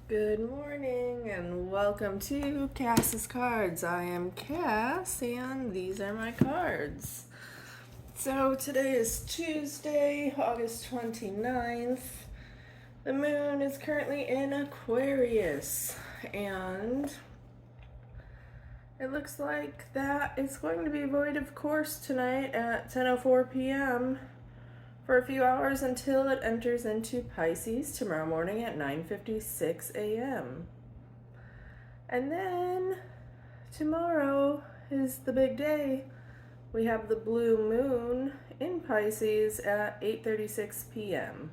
Good morning and welcome to Cas'Cards. I am Cass and these are my cards. So today is Tuesday, August 29th. The moon is currently in Aquarius and it looks like that it's going to be void of course tonight at 10:04 p.m. for a few hours until it enters into Pisces tomorrow morning at 9:56 a.m. And then tomorrow is the big day. We have the blue moon in Pisces at 8:36 p.m.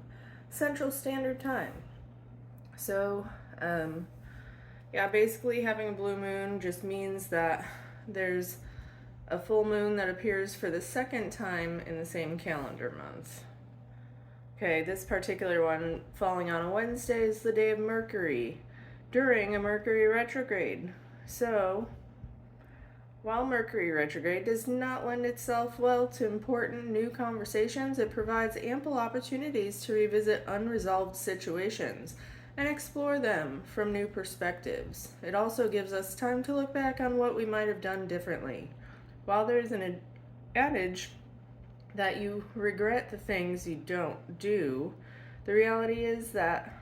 Central Standard Time. So, basically having a blue moon just means that there's a full moon that appears for the second time in the same calendar month. Okay, this particular one falling on a Wednesday is the day of Mercury during a Mercury retrograde. So, while Mercury retrograde does not lend itself well to important new conversations, it provides ample opportunities to revisit unresolved situations and explore them from new perspectives. It also gives us time to look back on what we might have done differently. While there is an adage that you regret the things you don't do, the reality is that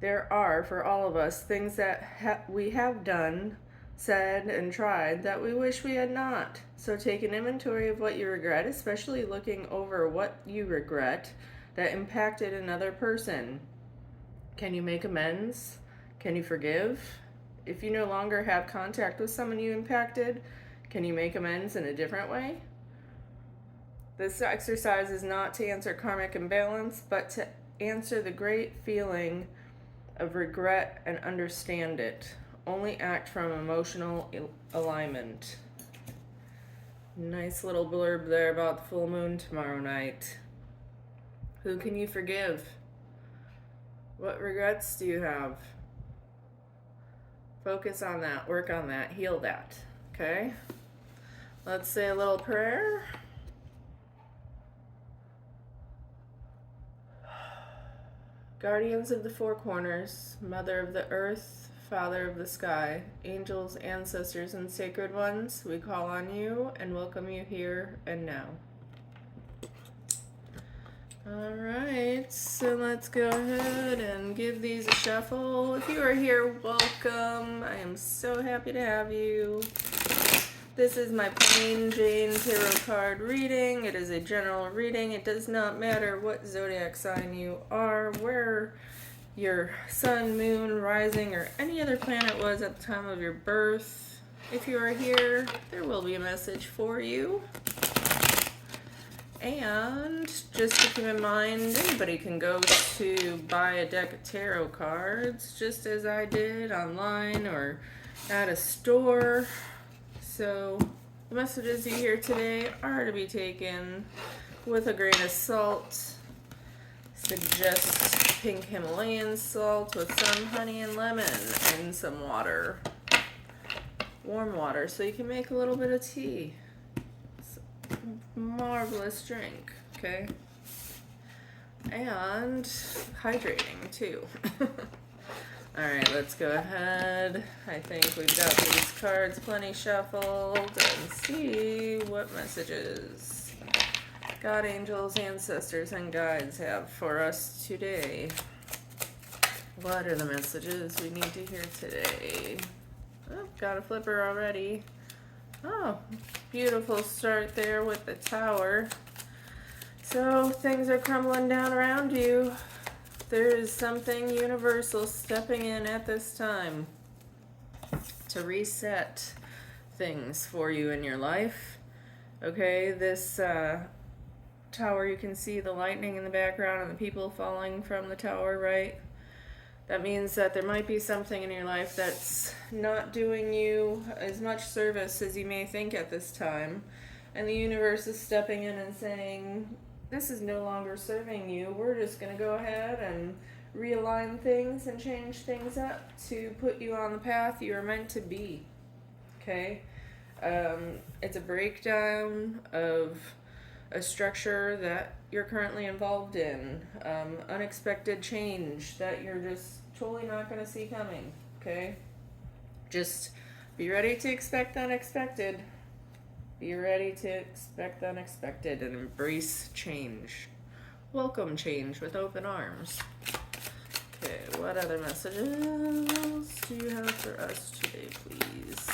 there are, for all of us, things that we have done, said, and tried that we wish we had not. So take an inventory of what you regret, especially looking over what you regret that impacted another person. Can you make amends? Can you forgive? If you no longer have contact with someone you impacted, can you make amends in a different way? This exercise is not to answer karmic imbalance, but to answer the great feeling of regret and understand it. Only act from emotional alignment. Nice little blurb there about the full moon tomorrow night. Who can you forgive? What regrets do you have? Focus on that, work on that, heal that. Okay? Let's say a little prayer. Guardians of the four corners, Mother of the earth, Father of the sky, angels, ancestors, and sacred ones, we call on you and welcome you here and now. Alright, so let's go ahead and give these a shuffle. If you are here, welcome. I am so happy to have you. This is my plain Jane tarot card reading. It is a general reading. It does not matter what zodiac sign you are, where your sun, moon, rising, or any other planet was at the time of your birth. If you are here, there will be a message for you. And just to keep in mind, anybody can go to buy a deck of tarot cards, just as I did online or at a store. So the messages you hear today are to be taken with a grain of salt. Suggest pink Himalayan salt with some honey and lemon and some water. Warm water so you can make a little bit of tea. It's a marvelous drink, okay? And hydrating too. Alright, let's go ahead. I think we've got these cards plenty shuffled and see what messages God, angels, ancestors, and guides have for us today. What are the messages we need to hear today? Oh, got a flipper already. Oh, beautiful start there with the tower. So things are crumbling down around you. There is something universal stepping in at this time to reset things for you in your life. Okay, this tower, you can see the lightning in the background and the people falling from the tower, right? That means that there might be something in your life that's not doing you as much service as you may think at this time. And the universe is stepping in and saying, this is no longer serving you. We're just going to go ahead and realign things and change things up to put you on the path you are meant to be. Okay? It's a breakdown of a structure that you're currently involved in. Unexpected change that you're just totally not going to see coming, okay? Just be ready to expect the unexpected. Be ready to expect the unexpected and embrace change. Welcome change with open arms. Okay, what other messages do you have for us today, please?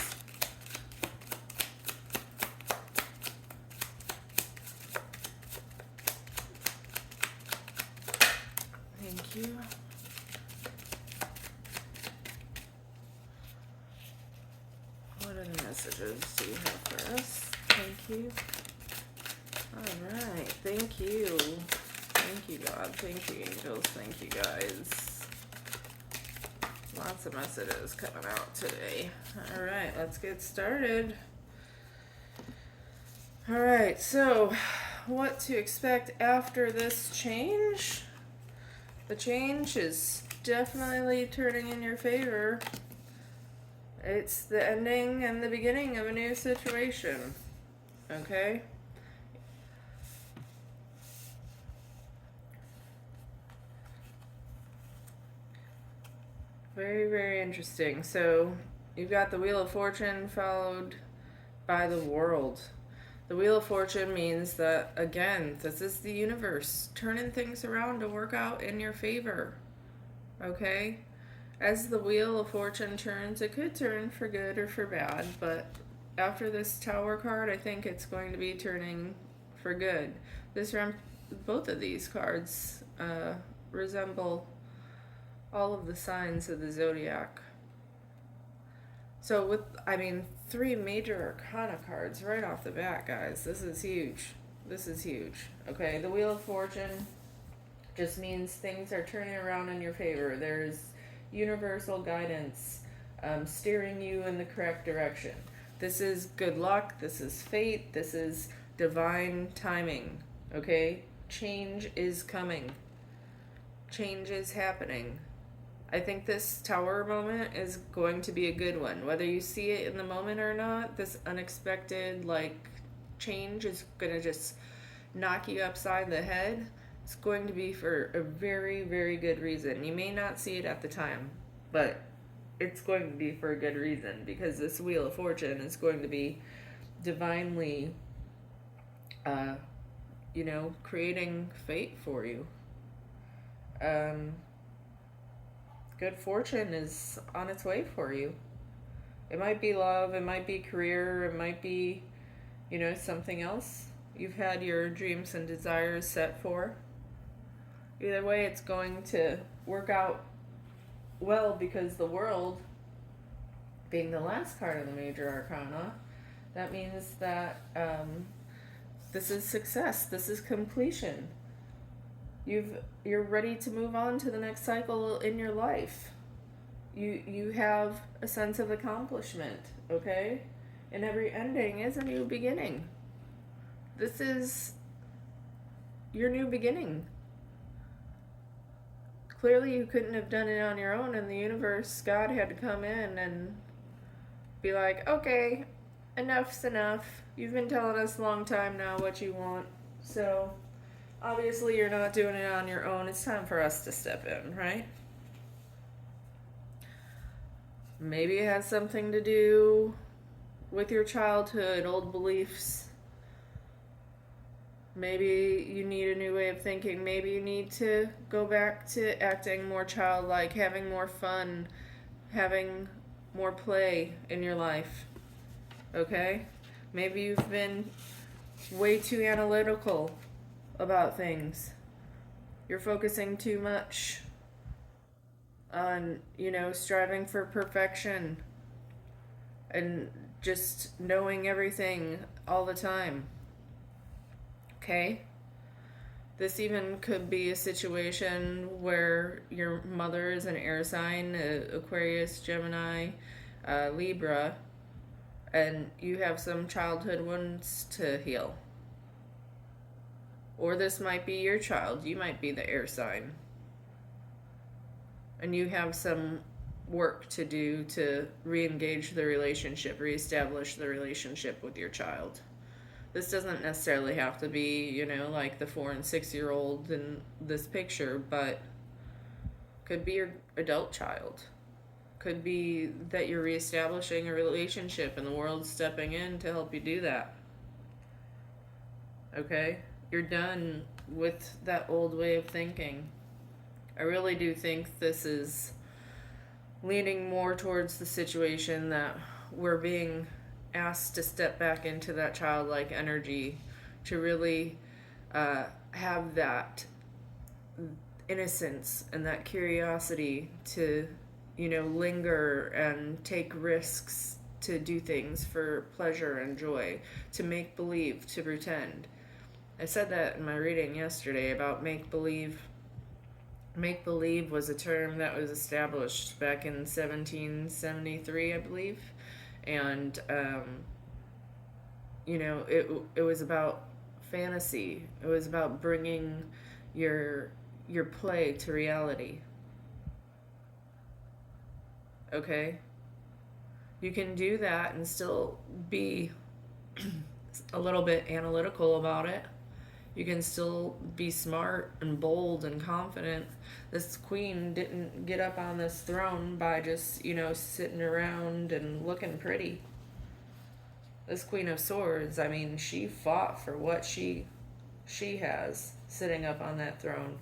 Thank you. What other messages do you have for us? Thank you. All right, thank you. Thank you, God. Thank you, angels. Thank you, guys. Lots of messages coming out today. All right, let's get started. All right, so what to expect after this change? The change is definitely turning in your favor. It's the ending and the beginning of a new situation. Okay? Very, very interesting. So, you've got the Wheel of Fortune followed by the World. The Wheel of Fortune means that, again, this is the universe turning things around to work out in your favor. Okay? As the Wheel of Fortune turns, it could turn for good or for bad, but after this Tower card, I think it's going to be turning for good. Both of these cards resemble all of the signs of the zodiac. So three major arcana cards right off the bat, guys. This is huge. This is huge. Okay, the Wheel of Fortune just means things are turning around in your favor. There's universal guidance steering you in the correct direction. This is good luck. This is fate. This is divine timing. Okay? Change is coming. Change is happening. I think this Tower moment is going to be a good one. Whether you see it in the moment or not, this unexpected change is going to just knock you upside the head. It's going to be for a very, very good reason. You may not see it at the time, but it's going to be for a good reason, because this Wheel of Fortune is going to be divinely, creating fate for you. Good fortune is on its way for you. It might be love, it might be career, it might be, something else you've had your dreams and desires set for. Either way, it's going to work out well, because the World, being the last card of the major arcana, that means that this is success. This is completion. You're ready to move on to the next cycle in your life. You have a sense of accomplishment, okay? And every ending is a new beginning. This is your new beginning. Clearly you couldn't have done it on your own, and the universe, God, had to come in and be like, okay, enough's enough. You've been telling us a long time now what you want, so obviously you're not doing it on your own. It's time for us to step in, right? Maybe it has something to do with your childhood, old beliefs. Maybe you need a new way of thinking. Maybe you need to go back to acting more childlike, having more fun, having more play in your life. Okay? Maybe you've been way too analytical about things. You're focusing too much on, striving for perfection and just knowing everything all the time. Okay? This even could be a situation where your mother is an air sign, Aquarius, Gemini, Libra, and you have some childhood wounds to heal. Or this might be your child. You might be the air sign. And you have some work to do to re-engage the relationship, reestablish the relationship with your child. This doesn't necessarily have to be, like the 4 and 6 year old in this picture, but Could be your adult child. Could be that you're reestablishing a relationship and the world's stepping in to help you do that. Okay? You're done with that old way of thinking. I really do think this is leaning more towards the situation that we're being asked to step back into that childlike energy, to really have that innocence and that curiosity to, linger and take risks, to do things for pleasure and joy, to make believe, to pretend. I said that in my reading yesterday about make believe. Make believe was a term that was established back in 1773, I believe, and it was about fantasy. It was about bringing your play to reality. Okay? You can do that and still be a little bit analytical about it. You can still be smart and bold and confident. This queen didn't get up on this throne by just, sitting around and looking pretty. This Queen of Swords, I mean, she fought for what she has sitting up on that throne.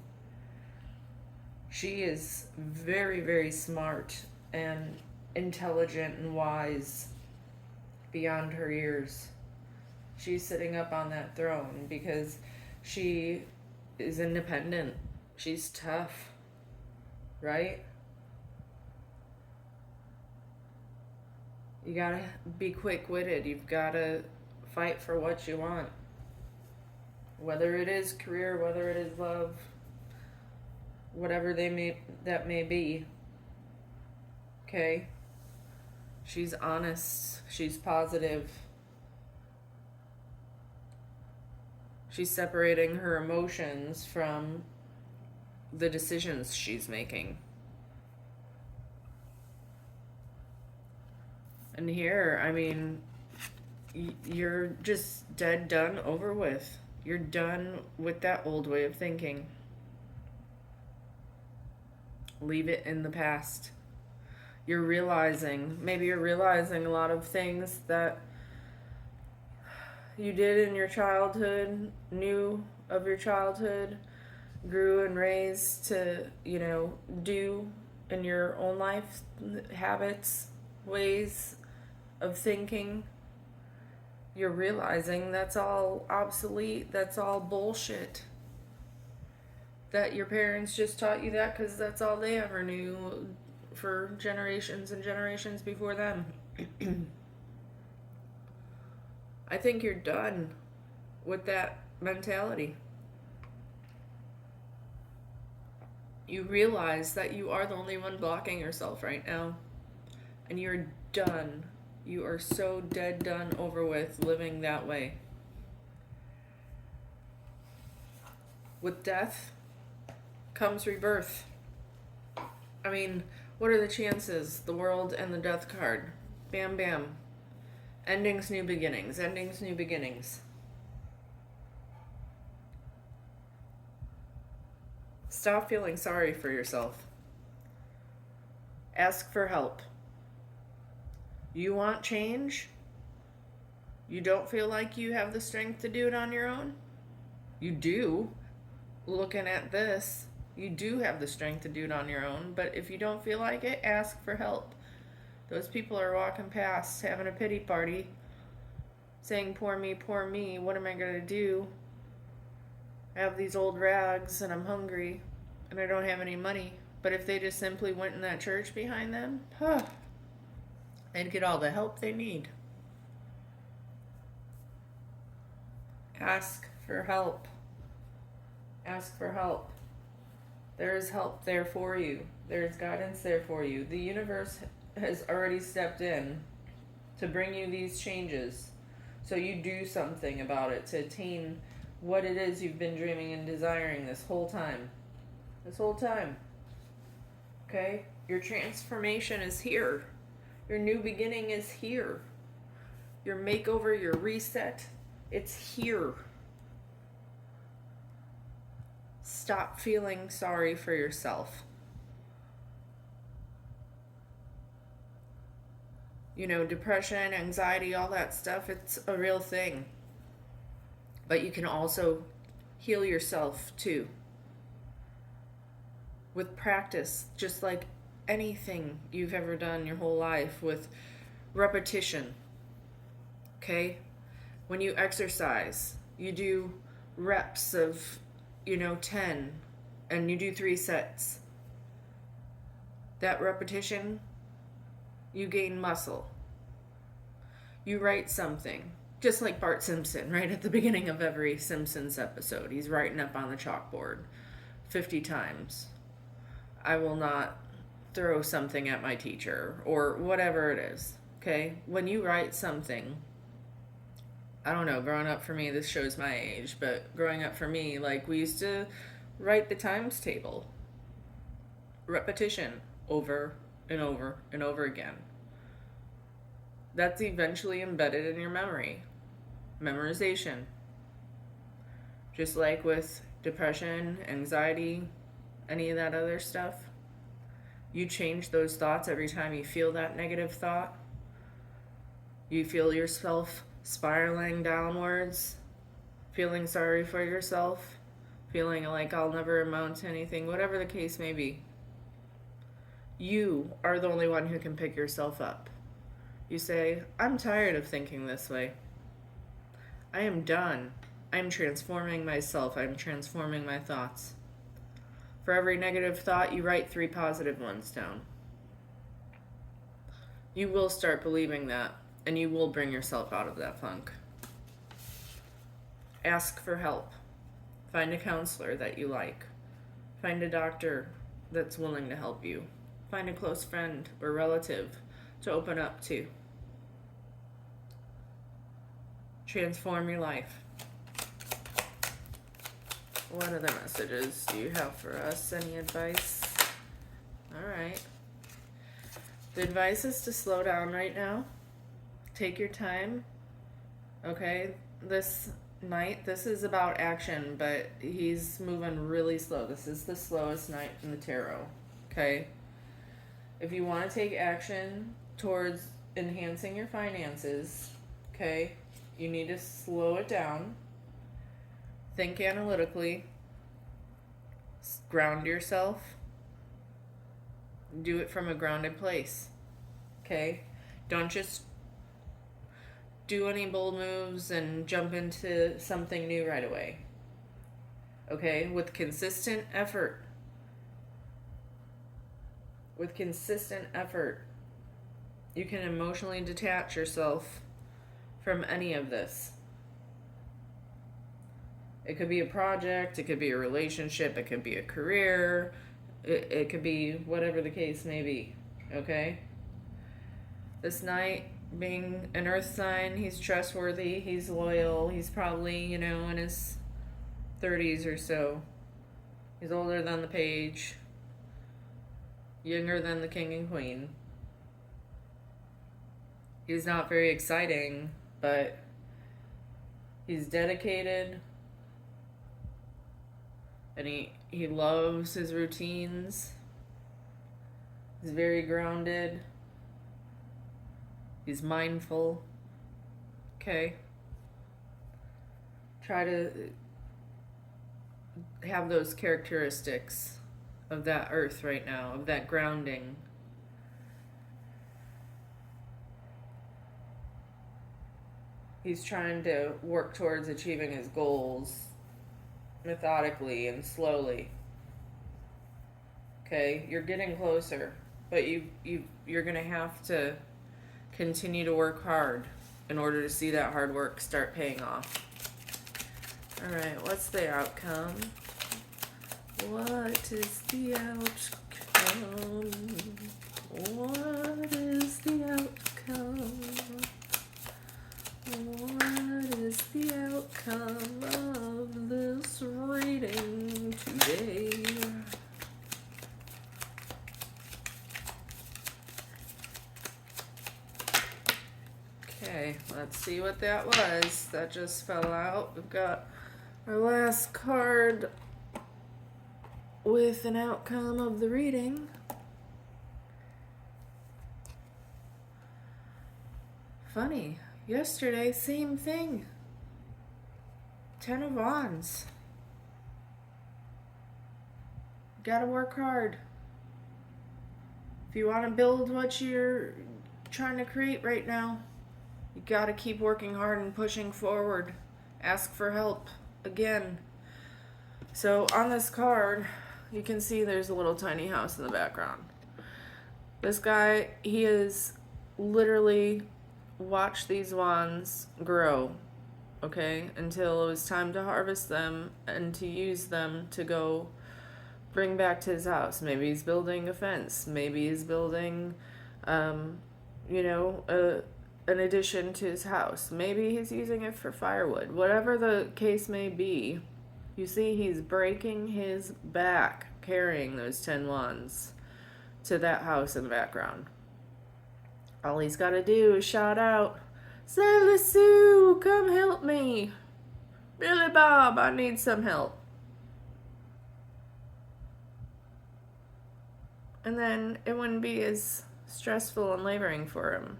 She is very, very smart and intelligent and wise beyond her years. She's sitting up on that throne because she is independent. She's tough, right? You gotta be quick-witted. You've gotta fight for what you want. Whether it is career, whether it is love, whatever that may be. Okay? She's honest. She's positive. She's separating her emotions from the decisions she's making. And here, I mean, you're just dead done over with. You're done with that old way of thinking. Leave it in the past. Maybe you're realizing a lot of things that you did in your childhood, knew of your childhood, grew and raised to, do in your own life, habits, ways of thinking. You're realizing that's all obsolete, that's all bullshit. That your parents just taught you that because that's all they ever knew for generations and generations before them. I think you're done with that mentality. You realize that you are the only one blocking yourself right now. And you're done. You are so dead done over with living that way. With death comes rebirth. I mean, what are the chances? The World and the Death card. Bam, bam. Endings, new beginnings. Endings, new beginnings. Stop feeling sorry for yourself. Ask for help. You want change? You don't feel like you have the strength to do it on your own? You do. Looking at this, you do have the strength to do it on your own, but if you don't feel like it, ask for help. Those people are walking past, having a pity party, saying, poor me, what am I going to do? I have these old rags and I'm hungry and I don't have any money. But if they just simply went in that church behind them, they'd get all the help they need. Ask for help. Ask for help. There is help there for you. There is guidance there for you. The universe has already stepped in to bring you these changes. So you do something about it to attain what it is you've been dreaming and desiring this whole time. This whole time. Okay? Your transformation is here. Your new beginning is here. Your makeover, your reset, it's here. Stop feeling sorry for yourself. depression, anxiety, all that stuff, it's a real thing. But you can also heal yourself too. With practice, just like anything you've ever done your whole life, with repetition. Okay? When you exercise, you do reps of, 10, and you do 3 sets. That repetition, you gain muscle. You write something, just like Bart Simpson, right at the beginning of every Simpsons episode. He's writing up on the chalkboard 50 times. I will not throw something at my teacher, or whatever it is. Okay? When you write something, I don't know, growing up for me, this shows my age, but growing up for me, like, we used to write the times table. Repetition, over and over and over again. That's eventually embedded in your memory. Memorization. Just like with depression, anxiety, any of that other stuff. You change those thoughts every time you feel that negative thought. You feel yourself spiraling downwards, feeling sorry for yourself, feeling like I'll never amount to anything, whatever the case may be. You are the only one who can pick yourself up. You say, I'm tired of thinking this way. I am done. I'm transforming myself. I'm transforming my thoughts. For every negative thought, you write 3 positive ones down. You will start believing that, and you will bring yourself out of that funk. Ask for help. Find a counselor that you like. Find a doctor that's willing to help you. Find a close friend or relative to open up to. Transform your life. What other messages do you have for us? Any advice? All right. The advice is to slow down right now. Take your time. Okay? This night, this is about action, but he's moving really slow. This is the slowest night in the tarot. Okay? If you want to take action towards enhancing your finances, okay, you need to slow it down. Think analytically. Ground yourself. Do it from a grounded place. Okay? Don't just do any bold moves and jump into something new right away. Okay? With consistent effort. With consistent effort, you can emotionally detach yourself from any of this. It could be a project, it could be a relationship, it could be a career, it could be whatever the case may be, okay? This knight, being an earth sign, he's trustworthy, he's loyal, he's probably, in his 30s or so. He's older than the page, younger than the king and queen. He's not very exciting, but he's dedicated. And he loves his routines. He's very grounded. He's mindful. Okay? Try to have those characteristics of that earth right now, of that grounding. He's trying to work towards achieving his goals methodically and slowly. Okay, you're getting closer, but you're gonna have to continue to work hard in order to see that hard work start paying off. All right, what's the outcome? What is the outcome? What is the outcome? What is the outcome of this reading today? Okay, let's see what that was. That just fell out. We've got our last card with an outcome of the reading. Funny. Yesterday, same thing. 10 of Wands. Gotta work hard. If you want to build what you're trying to create right now, you gotta keep working hard and pushing forward. Ask for help again. So on this card, you can see there's a little tiny house in the background. This guy, he has literally watched these wands grow, okay, until it was time to harvest them and to use them to go bring back to his house. Maybe he's building a fence. Maybe he's building, an addition to his house. Maybe he's using it for firewood. Whatever the case may be, you see he's breaking his back carrying those 10 wands to that house in the background. All he's got to do is shout out, "Sailor Sue, come help me. Billy Bob, I need some help." And then it wouldn't be as stressful and laboring for him.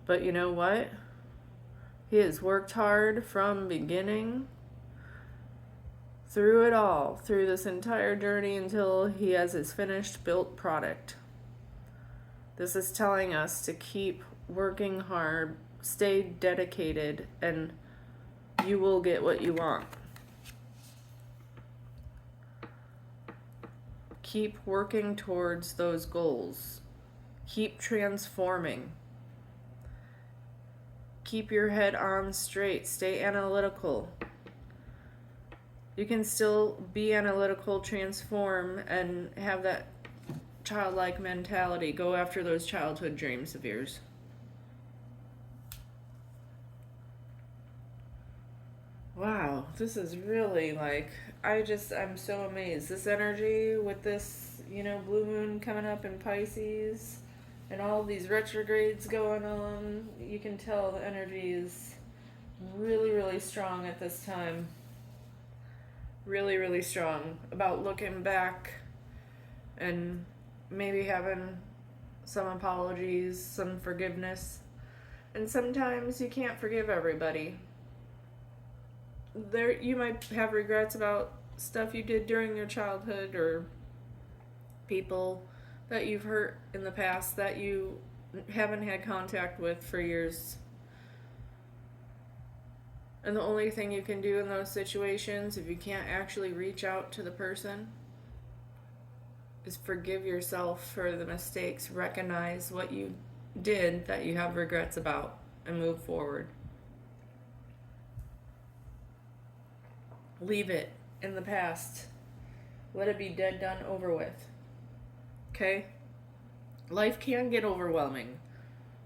But you know what? He has worked hard from beginning through it all, through this entire journey until he has his finished built product. This is telling us to keep working hard, stay dedicated, and you will get what you want. Keep working towards those goals. Keep transforming. Keep your head on straight. Stay analytical. You can still be analytical, transform, and have that childlike mentality. Go after those childhood dreams of yours. Wow, this is really like, I'm so amazed. This energy with this, blue moon coming up in Pisces and all these retrogrades going on, you can tell the energy is really, really strong at this time. Really, really strong about looking back and maybe having some apologies, some forgiveness. And sometimes you can't forgive everybody. You might have regrets about stuff you did during your childhood or people that you've hurt in the past that you haven't had contact with for years. And the only thing you can do in those situations, if you can't actually reach out to the person, is forgive yourself for the mistakes, recognize what you did that you have regrets about, and move forward. Leave it in the past. Let it be dead, done, over with. Okay? Life can get overwhelming.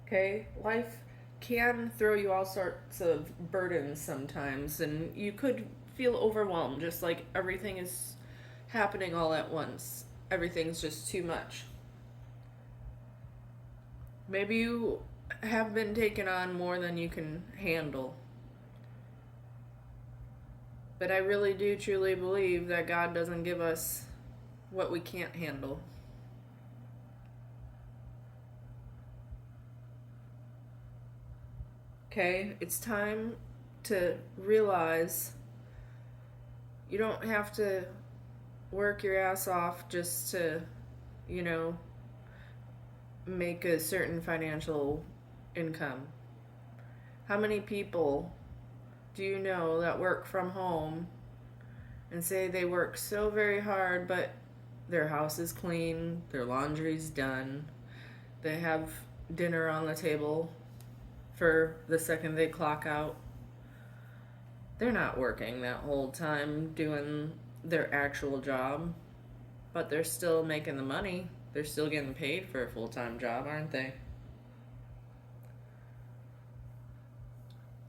Okay? Life can throw you all sorts of burdens sometimes, and you could feel overwhelmed, just like everything is happening all at once. Everything's just too much. Maybe you have been taking on more than you can handle. But I really do truly believe that God doesn't give us what we can't handle. Okay, it's time to realize you don't have to work your ass off just to, make a certain financial income. How many people do you know that work from home and say they work so very hard, but their house is clean, their laundry's done, they have dinner on the table for the second they clock out? They're not working that whole time doing their actual job, but they're still making the money. They're still getting paid for a full-time job, aren't they?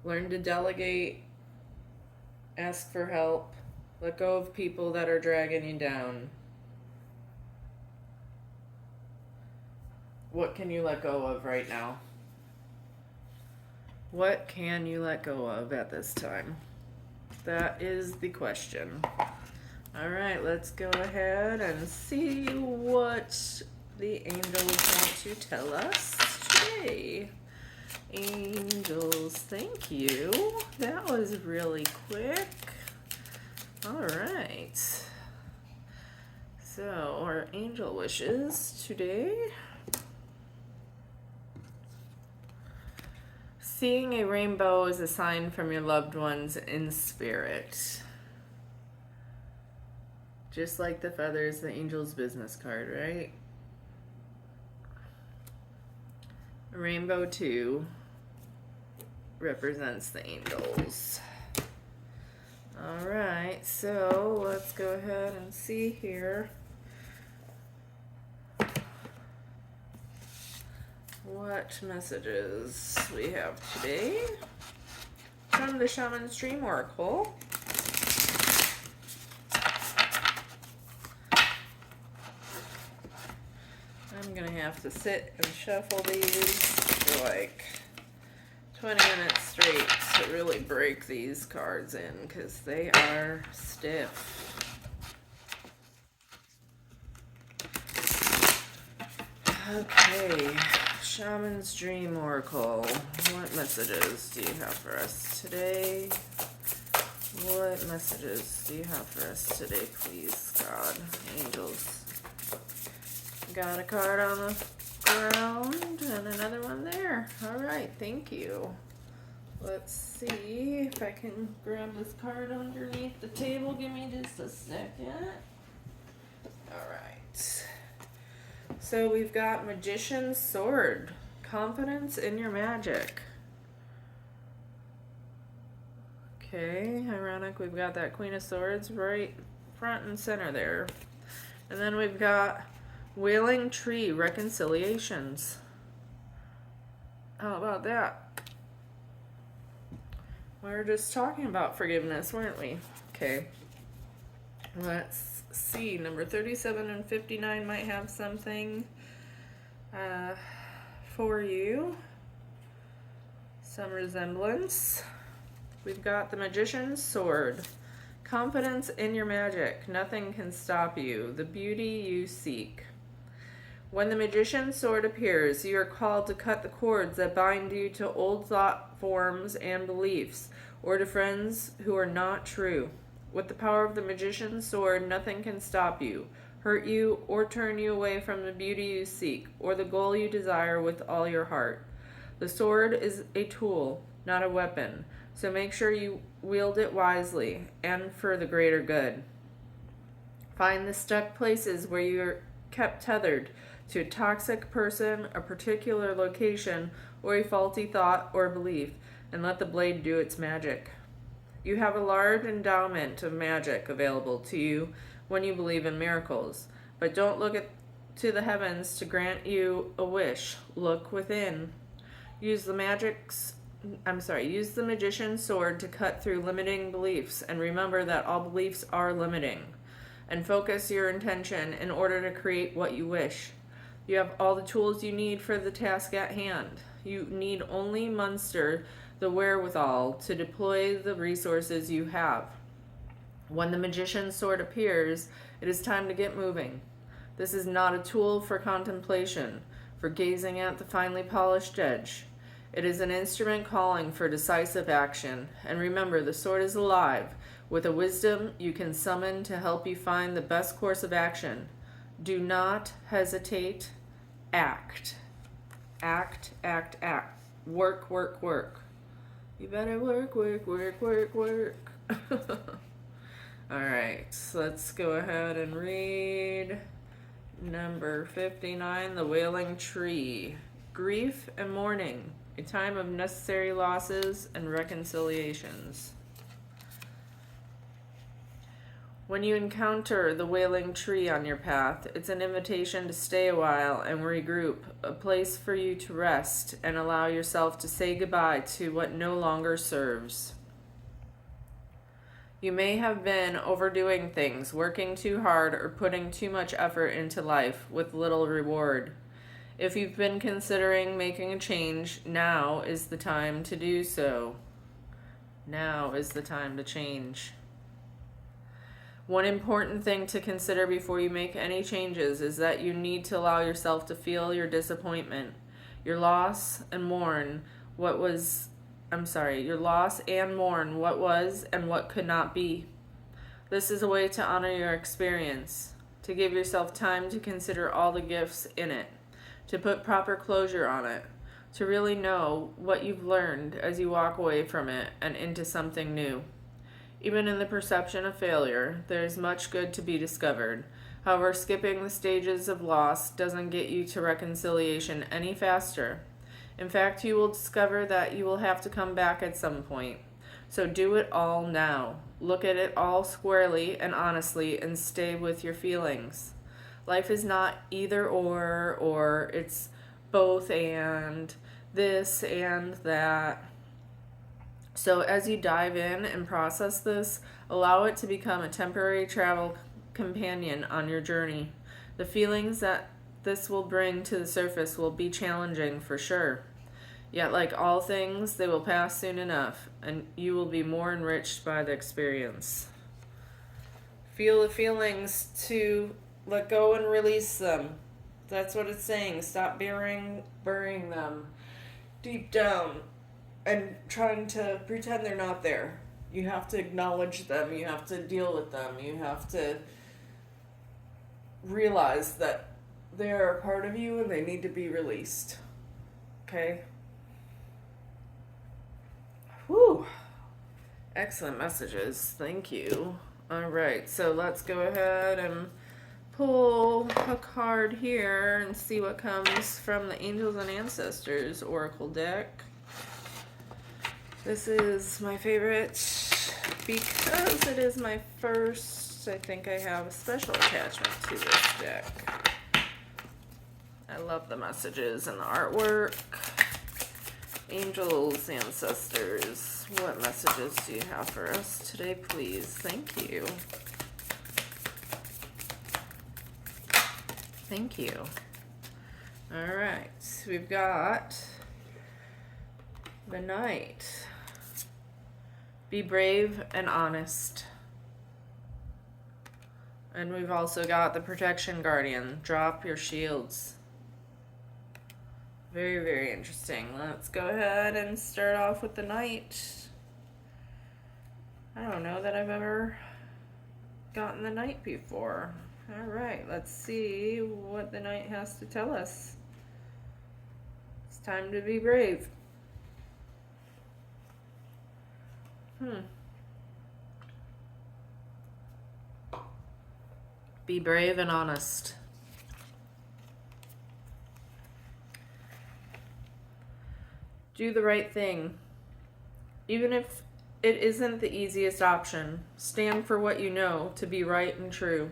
Learn to delegate, ask for help, let go of people that are dragging you down. What can you let go of right now? What can you let go of at this time? That is the question. All right, let's go ahead and see what the angels want to tell us today. Angels, thank you. That was really quick. All right. So, our angel wishes today. Seeing a rainbow is a sign from your loved ones in spirit. Just like the feathers, the angel's business card, right? Rainbow 2 represents the angels. All right, so let's go ahead and see here what messages we have today from the Shaman's Dream Oracle. I'm gonna have to sit and shuffle these for like 20 minutes straight to really break these cards in because they are stiff. Okay, Shaman's Dream Oracle. What messages do you have for us today? What messages do you have for us today, please, God? Angels. Got a card on the ground and another one there. All right, thank you. Let's see if I can grab this card underneath the table. Give me just a second. All right. So we've got Magician's Sword. Confidence in your magic. Okay, ironic, we've got that Queen of Swords right front and center there. And then we've got Wailing Tree, Reconciliations. How about that? We were just talking about forgiveness, weren't we? Okay. Let's see. Number 37 and 59 might have something for you. Some resemblance. We've got the Magician's Sword. Confidence in your magic. Nothing can stop you. The beauty you seek. When the Magician's Sword appears, you are called to cut the cords that bind you to old thought forms and beliefs, or to friends who are not true. With the power of the Magician's Sword, nothing can stop you, hurt you, or turn you away from the beauty you seek, or the goal you desire with all your heart. The sword is a tool, not a weapon, so make sure you wield it wisely and for the greater good. Find the stuck places where you are kept tethered to a toxic person, a particular location, or a faulty thought or belief, and let the blade do its magic. You have a large endowment of magic available to you when you believe in miracles, but don't look to the heavens to grant you a wish. Look within. Use the Magician's Sword to cut through limiting beliefs, and remember that all beliefs are limiting. And focus your intention in order to create what you wish. You have all the tools you need for the task at hand. You need only muster the wherewithal to deploy the resources you have. When the Magician's Sword appears, it is time to get moving. This is not a tool for contemplation, for gazing at the finely polished edge. It is an instrument calling for decisive action. And remember, the sword is alive, with a wisdom you can summon to help you find the best course of action. Do not hesitate. Act. Act, act, act. Work, work, work. You better work, work, work, work, work. All right, so let's go ahead and read number 59, The Wailing Tree. Grief and mourning, a time of necessary losses and reconciliations. When you encounter the wailing tree on your path, it's an invitation to stay a while and regroup, a place for you to rest and allow yourself to say goodbye to what no longer serves. You may have been overdoing things, working too hard, or putting too much effort into life with little reward. If you've been considering making a change, now is the time to do so. Now is the time to change. One important thing to consider before you make any changes is that you need to allow yourself to feel your disappointment, your loss, and mourn your loss and mourn what was and what could not be. This is a way to honor your experience, to give yourself time to consider all the gifts in it, to put proper closure on it, to really know what you've learned as you walk away from it and into something new. Even in the perception of failure, there is much good to be discovered. However, skipping the stages of loss doesn't get you to reconciliation any faster. In fact, you will discover that you will have to come back at some point. So do it all now. Look at it all squarely and honestly and stay with your feelings. Life is not either or it's both and this and that. So as you dive in and process this, allow it to become a temporary travel companion on your journey. The feelings that this will bring to the surface will be challenging for sure. Yet, like all things, they will pass soon enough, and you will be more enriched by the experience. Feel the feelings to let go and release them. That's what it's saying. Stop burying them deep down and trying to pretend they're not there. You have to acknowledge them. You have to deal with them. You have to realize that they are a part of you and they need to be released. Okay? Whew. Excellent messages. Thank you. All right, so let's go ahead and pull a card here and see what comes from the Angels and Ancestors Oracle deck. This is my favorite because it is my first. I think I have a special attachment to this deck. I love the messages and the artwork. Angels, ancestors, what messages do you have for us today, please? Thank you. Thank you. All right, we've got the Knight. Be brave and honest. And we've also got the Protection Guardian. Drop your shields. Very, very interesting. Let's go ahead and start off with the Knight. I don't know that I've ever gotten the Knight before. All right, let's see what the Knight has to tell us. It's time to be brave. Be brave and honest. Do the right thing. Even if it isn't the easiest option, stand for what you know to be right and true.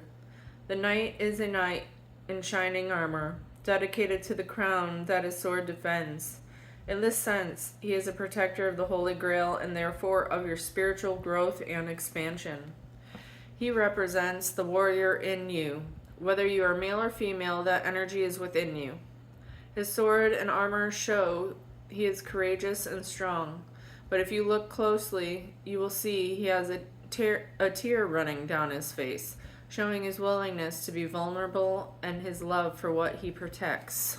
The Knight is a knight in shining armor, dedicated to the crown that his sword defends. In this sense, he is a protector of the Holy Grail and therefore of your spiritual growth and expansion. He represents the warrior in you. Whether you are male or female, that energy is within you. His sword and armor show he is courageous and strong, but if you look closely, you will see he has a tear running down his face, showing his willingness to be vulnerable and his love for what he protects.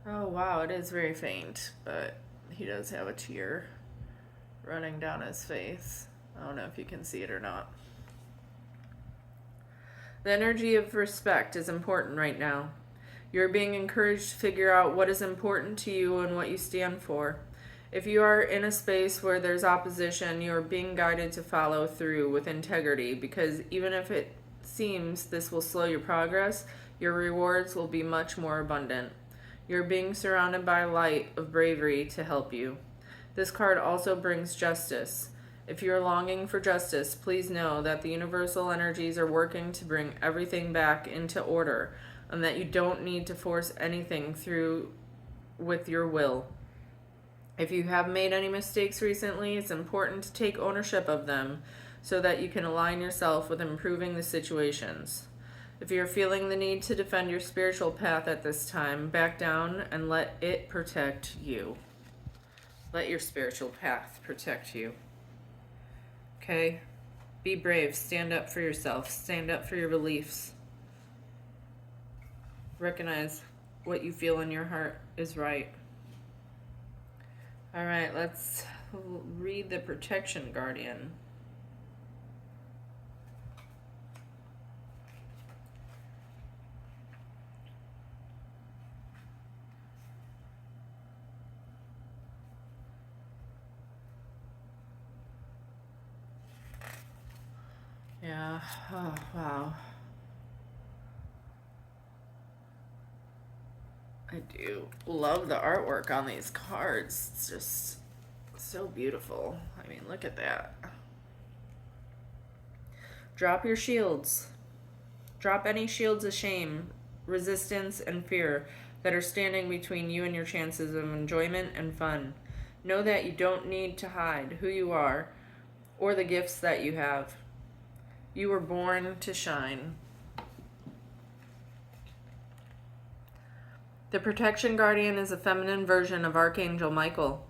Oh wow, it is very faint, but he does have a tear running down his face. I don't know if you can see it or not. The energy of respect is important right now. You're being encouraged to figure out what is important to you and what you stand for. If you are in a space where there's opposition, you are being guided to follow through with integrity, because even if it seems this will slow your progress, your rewards will be much more abundant. You're being surrounded by a light of bravery to help you. This card also brings justice. If you're longing for justice, please know that the universal energies are working to bring everything back into order, and that you don't need to force anything through with your will. If you have made any mistakes recently, it's important to take ownership of them so that you can align yourself with improving the situations. If you're feeling the need to defend your spiritual path at this time, back down and let it protect you. Let your spiritual path protect you. Okay? Be brave. Stand up for yourself. Stand up for your beliefs. Recognize what you feel in your heart is right. All right, let's read the protection guardian. Yeah. Oh, wow. I do love the artwork on these cards. It's just so beautiful. I mean, look at that. Drop your shields. Drop any shields of shame, resistance, and fear that are standing between you and your chances of enjoyment and fun. Know that you don't need to hide who you are or the gifts that you have. You were born to shine. The protection guardian is a feminine version of Archangel Michael.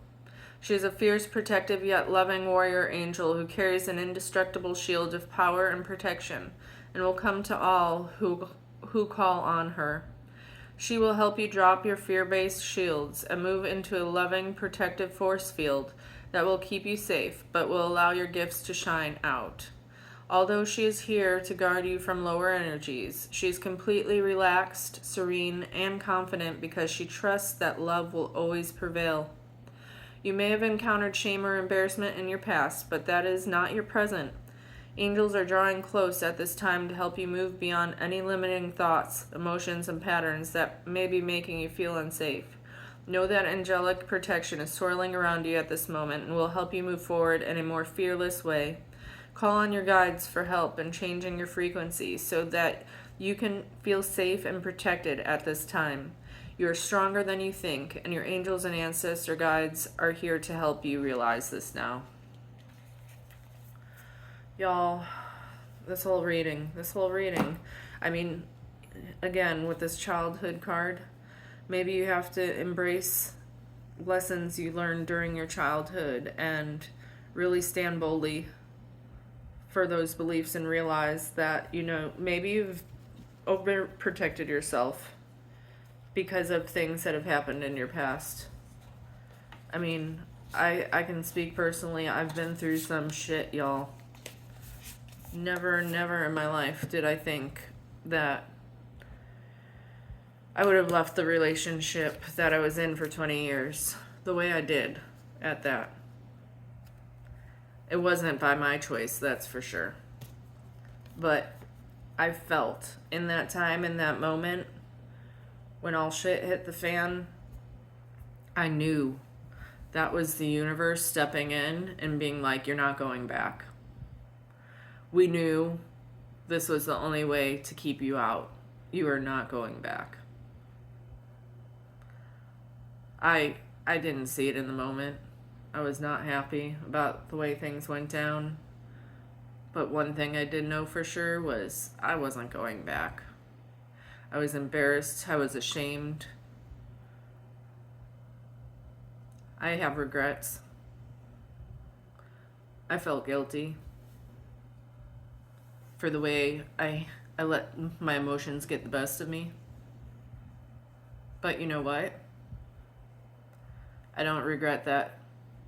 She is a fierce, protective, yet loving warrior angel who carries an indestructible shield of power and protection and will come to all who call on her. She will help you drop your fear-based shields and move into a loving, protective force field that will keep you safe, but will allow your gifts to shine out. Although she is here to guard you from lower energies, she is completely relaxed, serene, and confident because she trusts that love will always prevail. You may have encountered shame or embarrassment in your past, but that is not your present. Angels are drawing close at this time to help you move beyond any limiting thoughts, emotions, and patterns that may be making you feel unsafe. Know that angelic protection is swirling around you at this moment and will help you move forward in a more fearless way. Call on your guides for help in changing your frequency so that you can feel safe and protected at this time. You are stronger than you think, and your angels and ancestor guides are here to help you realize this now. Y'all, this whole reading, I mean, again, with this childhood card, maybe you have to embrace lessons you learned during your childhood and really stand boldly for those beliefs and realize that, maybe you've overprotected yourself because of things that have happened in your past. I mean, I can speak personally. I've been through some shit, y'all. Never in my life did I think that I would have left the relationship that I was in for 20 years the way I did at that. It wasn't by my choice, that's for sure. But I felt in that time, in that moment, when all shit hit the fan, I knew that was the universe stepping in and being like, you're not going back. We knew this was the only way to keep you out. You are not going back. I didn't see it in the moment. I was not happy about the way things went down. But one thing I did know for sure was I wasn't going back. I was embarrassed. I was ashamed. I have regrets. I felt guilty for the way I let my emotions get the best of me. But you know what? I don't regret that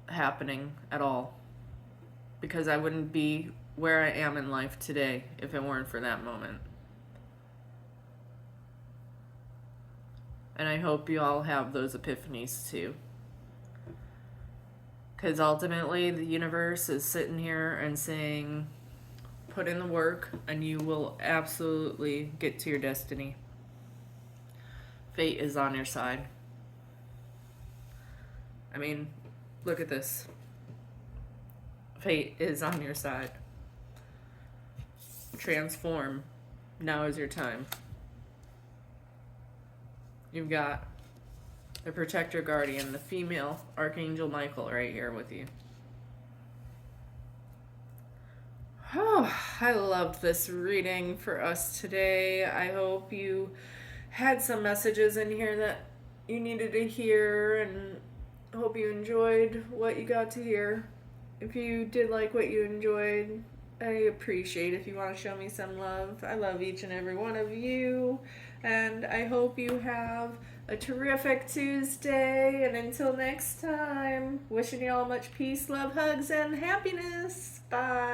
happening at all, because I wouldn't be where I am in life today if it weren't for that moment. And I hope you all have those epiphanies too, because ultimately the universe is sitting here and saying, put in the work and you will absolutely get to your destiny. Fate is on your side. I mean, look at this. Fate is on your side. Transform. Now is your time. You've got the protector guardian, the female Archangel Michael right here with you. Oh, I loved this reading for us today. I hope you had some messages in here that you needed to hear, and hope you enjoyed what you got to hear. If you did like what you enjoyed, I appreciate if you want to show me some love. I love each and every one of you. And I hope you have a terrific Tuesday. And until next time, wishing you all much peace, love, hugs, and happiness. Bye.